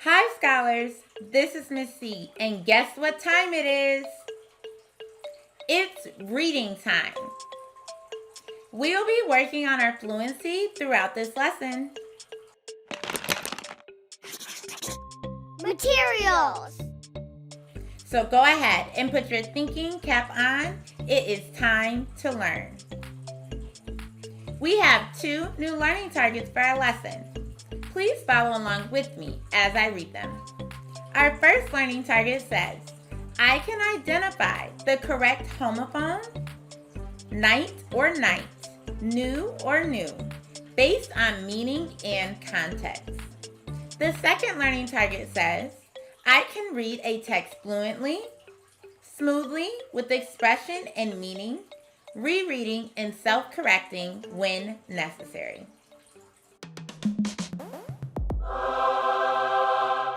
Hi, scholars. This is Miss C, and guess what time it is? It's reading time. We'll be working on our fluency throughout this lesson. Materials. So go ahead and put your thinking cap on. It is time to learn. We have 2 new learning targets for our lesson. Please follow along with me as I read them. Our first learning target says, I can identify the correct homophone, night or night, new or new, based on meaning and context. The second learning target says, I can read a text fluently, smoothly, with expression and meaning, rereading and self-correcting when necessary.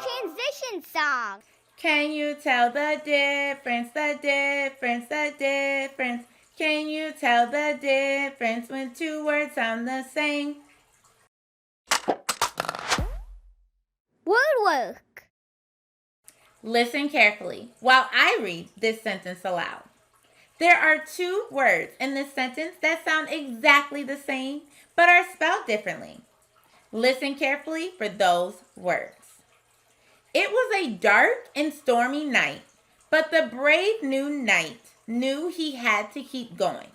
Transition song. Can you tell the difference, the difference, the difference? Can you tell the difference when 2 words sound the same? Word work. Listen carefully while I read this sentence aloud. There are 2 words in this sentence that sound exactly the same but are spelled differently. Listen carefully for those words. It was a dark and stormy night, but the brave new knight knew he had to keep going.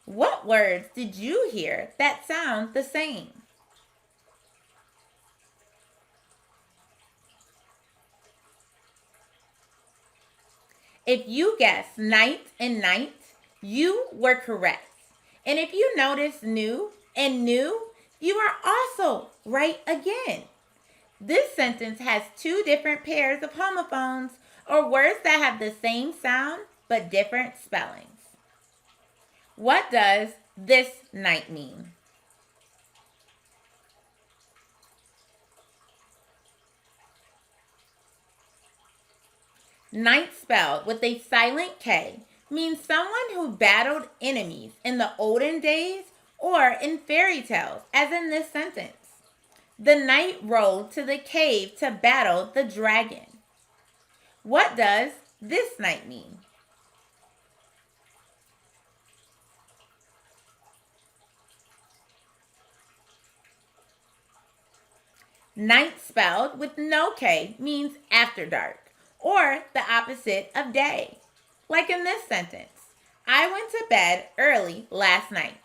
What words did you hear that sound the same? If you guessed night and night, you were correct. And if you noticed new and new, you are also right again. This sentence has 2 different pairs of homophones, or words that have the same sound but different spellings. What does this night mean? Knight spelled with a silent K means someone who battled enemies in the olden days or in fairy tales, as in this sentence. The knight rode to the cave to battle the dragon. What does this knight mean? Night spelled with no K means after dark, or the opposite of day. Like in this sentence, I went to bed early last night.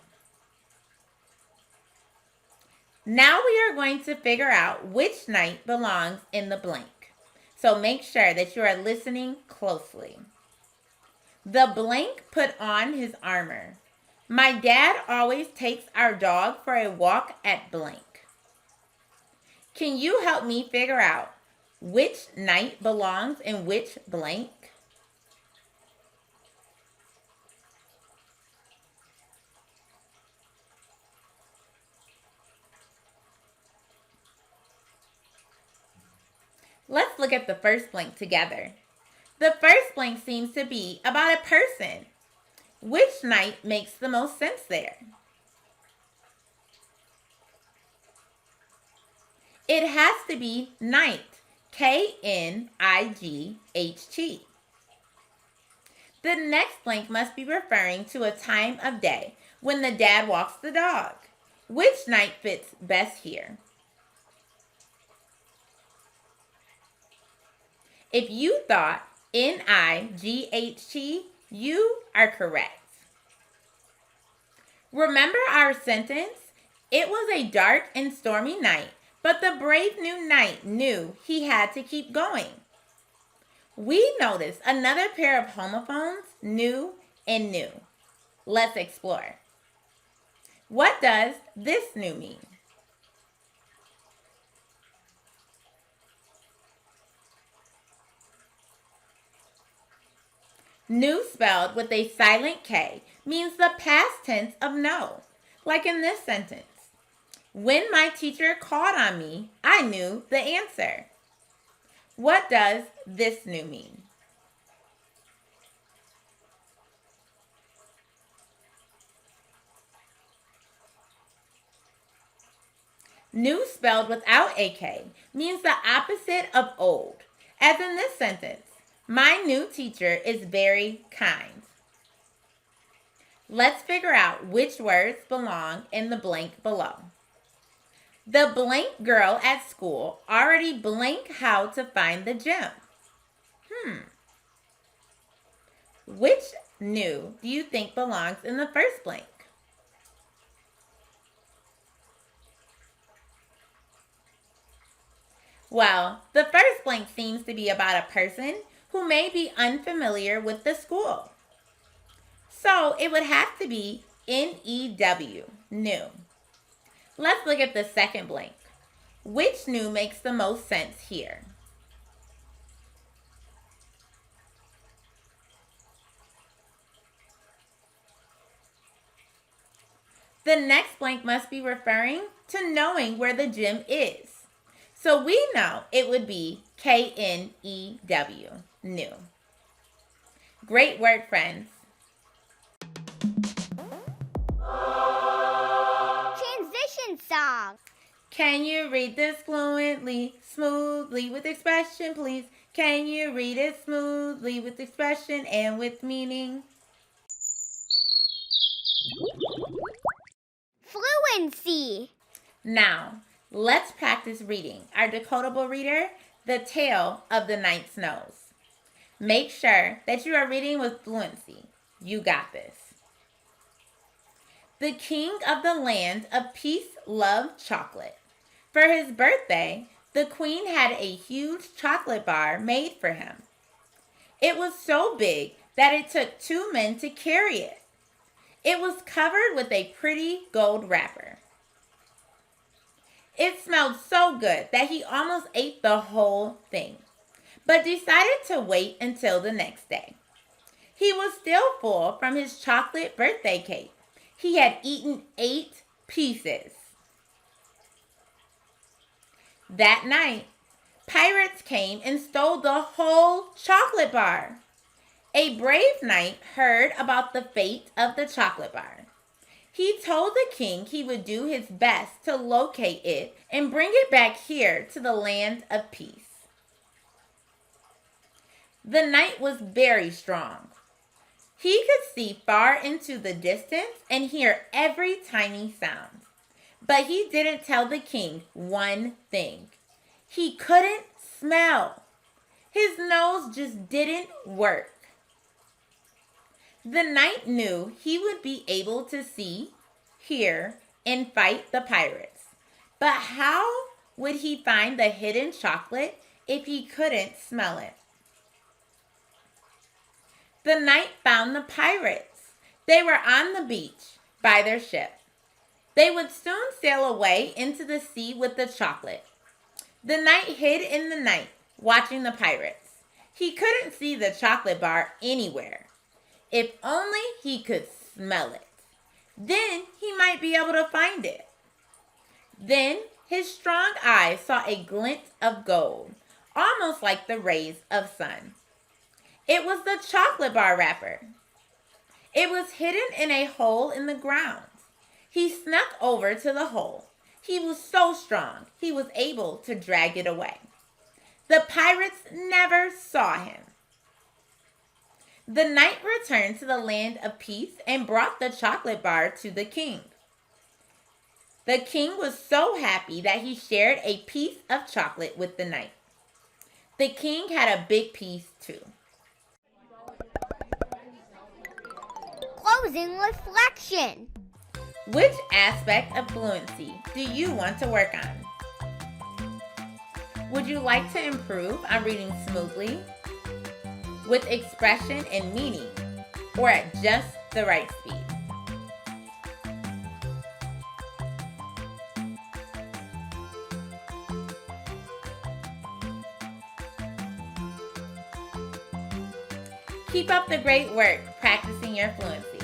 Now we are going to figure out which night belongs in the blank. So make sure that you are listening closely. The blank put on his armor. My dad always takes our dog for a walk at blank. Can you help me figure out which night belongs in which blank? Let's look at the first blank together. The first blank seems to be about a person. Which night makes the most sense there? It has to be night, K-N-I-G-H-T. The next blank must be referring to a time of day when the dad walks the dog. Which night fits best here? If you thought N-I-G-H-T, you are correct. Remember our sentence? It was a dark and stormy night, but the brave new knight knew he had to keep going. We notice another pair of homophones, new and new. Let's explore. What does this new mean? New spelled with a silent K means the past tense of know, like in this sentence. When my teacher called on me, I knew the answer. What does this new mean? New spelled without a K means the opposite of old, as in this sentence, my new teacher is very kind. Let's figure out which words belong in the blank below. The blank girl at school already blank how to find the gym. Which new do you think belongs in the first blank? Well, the first blank seems to be about a person who may be unfamiliar with the school. So it would have to be N-E-W, new. Let's look at the second blank. Which new makes the most sense here? The next blank must be referring to knowing where the gym is. So we know it would be K-N-E-W, new. Great work, friends. Transition song. Can you read this fluently, smoothly, with expression, please? Can you read it smoothly, with expression and with meaning? Fluency. Now, let's practice reading our decodable reader, The Tale of the Knight's Nose. Make sure that you are reading with fluency. You got this. The king of the land of peace loved chocolate. For his birthday, the queen had a huge chocolate bar made for him. It was so big that it took 2 men to carry it. It was covered with a pretty gold wrapper. It smelled so good that he almost ate the whole thing, but decided to wait until the next day. He was still full from his chocolate birthday cake. He had eaten 8 pieces. That night, pirates came and stole the whole chocolate bar. A brave knight heard about the fate of the chocolate bar. He told the king he would do his best to locate it and bring it back here to the land of peace. The knight was very strong. He could see far into the distance and hear every tiny sound. But he didn't tell the king one thing. He couldn't smell. His nose just didn't work. The knight knew he would be able to see, hear, and fight the pirates. But how would he find the hidden chocolate if he couldn't smell it? The knight found the pirates. They were on the beach by their ship. They would soon sail away into the sea with the chocolate. The knight hid in the night, watching the pirates. He couldn't see the chocolate bar anywhere. If only he could smell it. Then he might be able to find it. Then his strong eyes saw a glint of gold, almost like the rays of sun. It was the chocolate bar wrapper. It was hidden in a hole in the ground. He snuck over to the hole. He was so strong, he was able to drag it away. The pirates never saw him. The knight returned to the land of peace and brought the chocolate bar to the king. The king was so happy that he shared a piece of chocolate with the knight. The king had a big piece too. Closing reflection. Which aspect of fluency do you want to work on? Would you like to improve on reading smoothly, with expression and meaning, or at just the right speed? Keep up the great work practicing your fluency.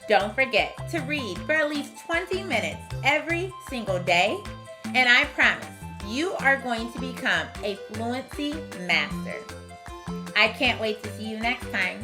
Don't forget to read for at least 20 minutes every single day, and I promise you are going to become a fluency master. I can't wait to see you next time.